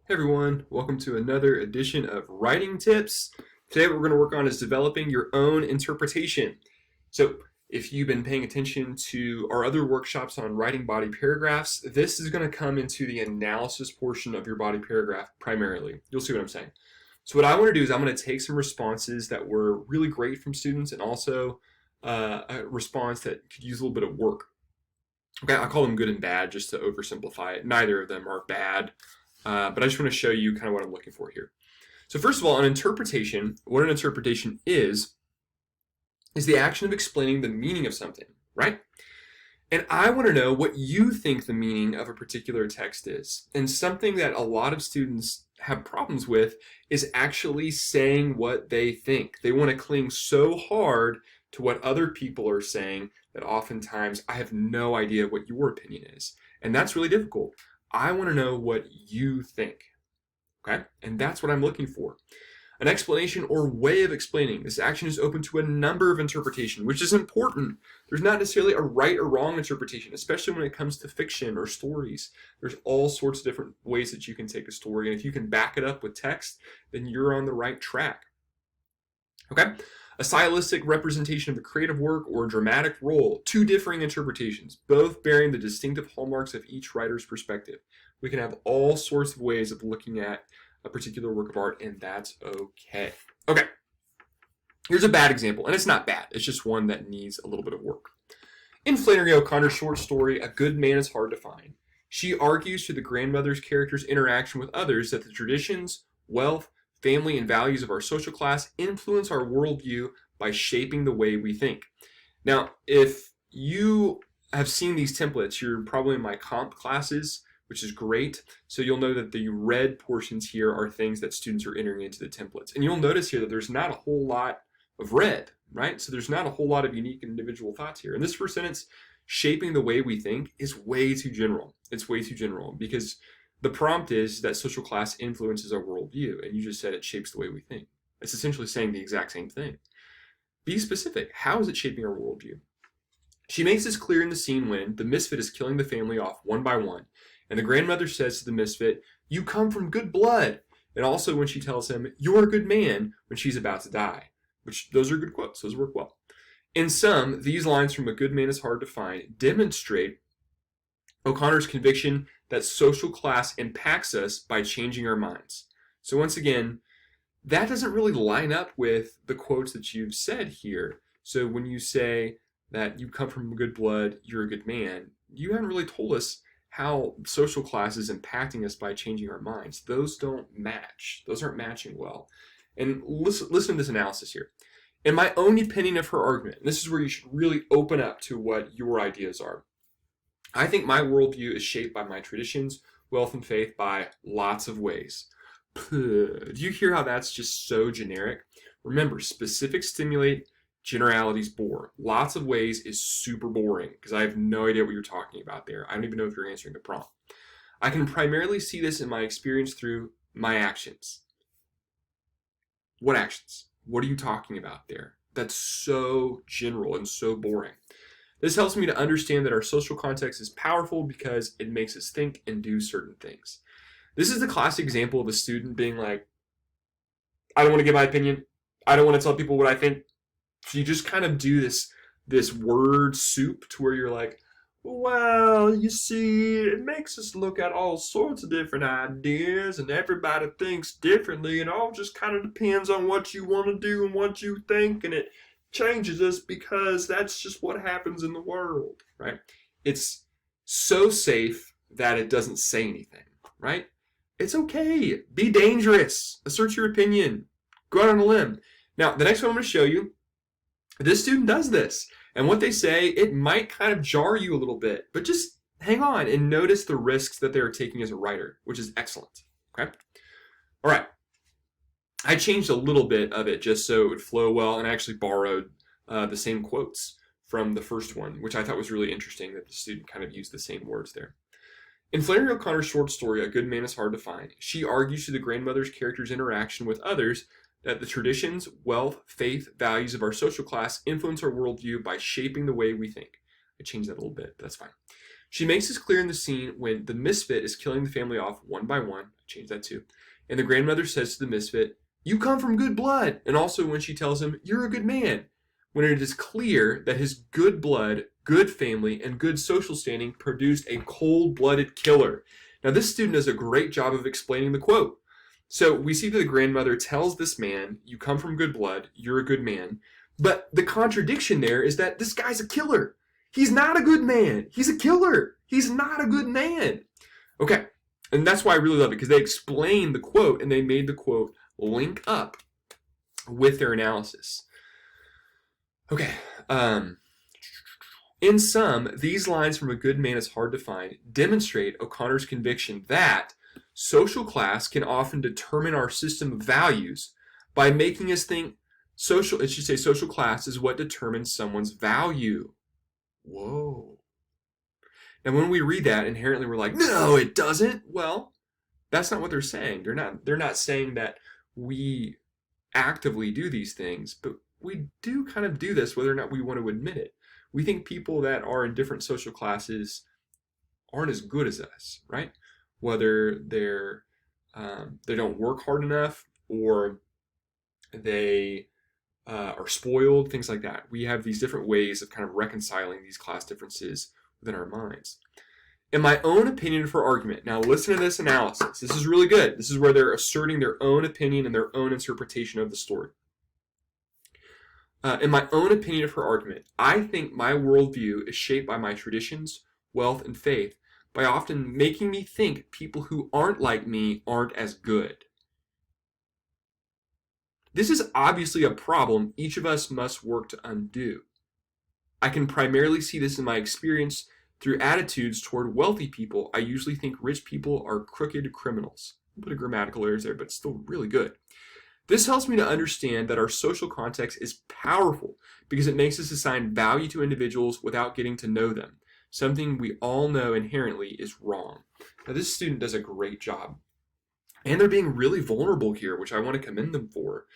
Hey everyone, welcome to another edition of Writing Tips. Today what we're going to work on is developing your own interpretation. So if you've been paying attention to our other workshops on writing body paragraphs, this is going to come into the analysis portion of your body paragraph primarily. You'll see what I'm saying. So what I want to do is I'm going to take some responses that were really great from students and also a response that could use a little bit of work. Okay, I call them good and bad just to oversimplify it. Neither of them are bad. But I just want to show you kind of what I'm looking for here. So first of all, an interpretation, what an interpretation is the action of explaining the meaning of something, right? And I want to know what you think the meaning of a particular text is. And something that a lot of students have problems with is actually saying what they think. They want to cling so hard to what other people are saying that oftentimes I have no idea what your opinion is. And that's really difficult. I want to know what you think, okay? And that's what I'm looking for. An explanation or way of explaining. This action is open to a number of interpretations, which is important. There's not necessarily a right or wrong interpretation, especially when it comes to fiction or stories. There's all sorts of different ways that you can take a story, and if you can back it up with text, then you're on the right track, okay? A stylistic representation of a creative work or a dramatic role, two differing interpretations, both bearing the distinctive hallmarks of each writer's perspective. We can have all sorts of ways of looking at a particular work of art, and that's okay. Okay, here's a bad example, and it's not bad, it's just one that needs a little bit of work. In Flannery O'Connor's short story, A Good Man is Hard to Find, she argues through the grandmother's character's interaction with others that the traditions, wealth, family, and values of our social class influence our worldview by shaping the way we think. Now, if you have seen these templates, you're probably in my comp classes, which is great. So you'll know that the red portions here are things that students are entering into the templates. And you'll notice here that there's not a whole lot of red, right? So there's not a whole lot of unique individual thoughts here. And this first sentence, shaping the way we think, is way too general. It's way too general because the prompt is that social class influences our worldview, and you just said it shapes the way we think. It's essentially saying the exact same thing. Be specific. How is it shaping our worldview? She makes this clear in the scene when the misfit is killing the family off one by one, and the grandmother says to the misfit, "You come from good blood," and also when she tells him, "You're a good man," when she's about to die. Which, those are good quotes. Those work well. In sum, these lines from A Good Man is Hard to Find demonstrate O'Connor's conviction that social class impacts us by changing our minds. So once again, that doesn't really line up with the quotes that you've said here. So when you say that you come from good blood, you're a good man, you haven't really told us how social class is impacting us by changing our minds. Those don't match. Those aren't matching well. And listen to this analysis here. In my own opinion of her argument, and this is where you should really open up to what your ideas are. I think my worldview is shaped by my traditions, wealth, and faith by lots of ways. Do you hear how that's just so generic? Remember, specifics stimulate, generalities bore. Lots of ways is super boring because I have no idea what you're talking about there. I don't even know if you're answering the prompt. I can primarily see this in my experience through my actions. What actions? What are you talking about there? That's so general and so boring. This helps me to understand that our social context is powerful because it makes us think and do certain things. This is the classic example of a student being like, I don't want to give my opinion. I don't want to tell people what I think. So you just kind of do this word soup to where you're like, well, you see, it makes us look at all sorts of different ideas and everybody thinks differently and it all just kind of depends on what you want to do and what you think, and it changes us because that's just what happens in the world, right? It's so safe that it doesn't say anything, right? It's okay. Be dangerous. Assert your opinion. Go out on a limb. Now, the next one I'm going to show you, this student does this. And what they say, it might kind of jar you a little bit, but just hang on and notice the risks that they're taking as a writer, which is excellent, okay? All right. I changed a little bit of it just so it would flow well, and I actually borrowed the same quotes from the first one, which I thought was really interesting that the student kind of used the same words there. In Flannery O'Connor's short story, A Good Man is Hard to Find, she argues through the grandmother's character's interaction with others that the traditions, wealth, faith, values of our social class influence our worldview by shaping the way we think. I changed that a little bit, but that's fine. She makes this clear in the scene when the misfit is killing the family off one by one, change that too. And the grandmother says to the misfit, "You come from good blood." And also when she tells him, "You're a good man," when it is clear that his good blood, good family, and good social standing produced a cold-blooded killer. Now, this student does a great job of explaining the quote. So we see that the grandmother tells this man, "You come from good blood, you're a good man." But the contradiction there is that this guy's a killer. He's not a good man. He's a killer. He's not a good man. Okay, and that's why I really love it, because they explained the quote and they made the quote link up with their analysis. Okay, in sum, these lines from A Good Man is Hard to Find demonstrate O'Connor's conviction that social class can often determine our system of values by making us think social class is what determines someone's value. Whoa. Now when we read that, inherently we're like, no, it doesn't. Well, that's not what they're saying. They're not saying that we actively do these things, but we do kind of do this whether or not we want to admit it. We think people that are in different social classes aren't as good as us, right? Whether they don't work hard enough, or they are spoiled, things like that. We have these different ways of kind of reconciling these class differences within our minds. In my own opinion for argument, now listen to this analysis. This is really good. This is where they're asserting their own opinion and their own interpretation of the story. In my own opinion for argument, I think my worldview is shaped by my traditions, wealth, and faith, by often making me think people who aren't like me aren't as good. This is obviously a problem each of us must work to undo. I can primarily see this in my experience through attitudes toward wealthy people. I usually think rich people are crooked criminals. I'll put a grammatical errors there, but still really good. This helps me to understand that our social context is powerful because it makes us assign value to individuals without getting to know them, something we all know inherently is wrong. Now, this student does a great job. And they're being really vulnerable here, which I want to commend them for.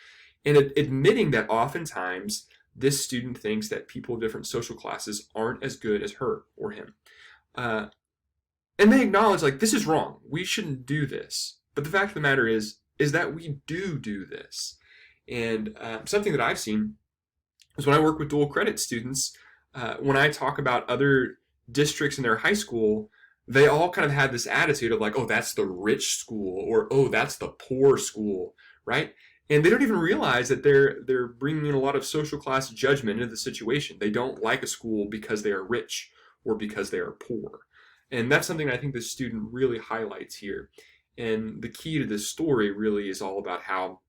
And admitting that oftentimes this student thinks that people of different social classes aren't as good as her or him. And they acknowledge, like, this is wrong. We shouldn't do this. But the fact of the matter is that we do this. And something that I've seen is when I work with dual credit students, when I talk about other districts in their high school, they all kind of had this attitude of like, oh, that's the rich school, or oh, that's the poor school, right? And they don't even realize that they're bringing in a lot of social class judgment into the situation. They don't like a school because they are rich or because they are poor. And that's something I think this student really highlights here. And the key to this story really is all about how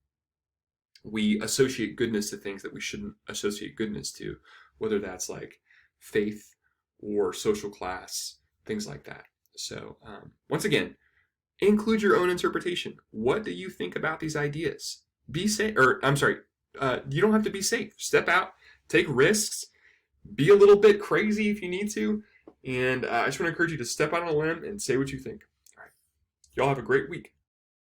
we associate goodness to things that we shouldn't associate goodness to, whether that's like faith or social class, things like that. So once again, include your own interpretation. What do you think about these ideas? Be safe, or I'm sorry, you don't have to be safe. Step out, take risks, be a little bit crazy if you need to, and I just want to encourage you to step out on a limb and say what you think. All right, y'all have a great week.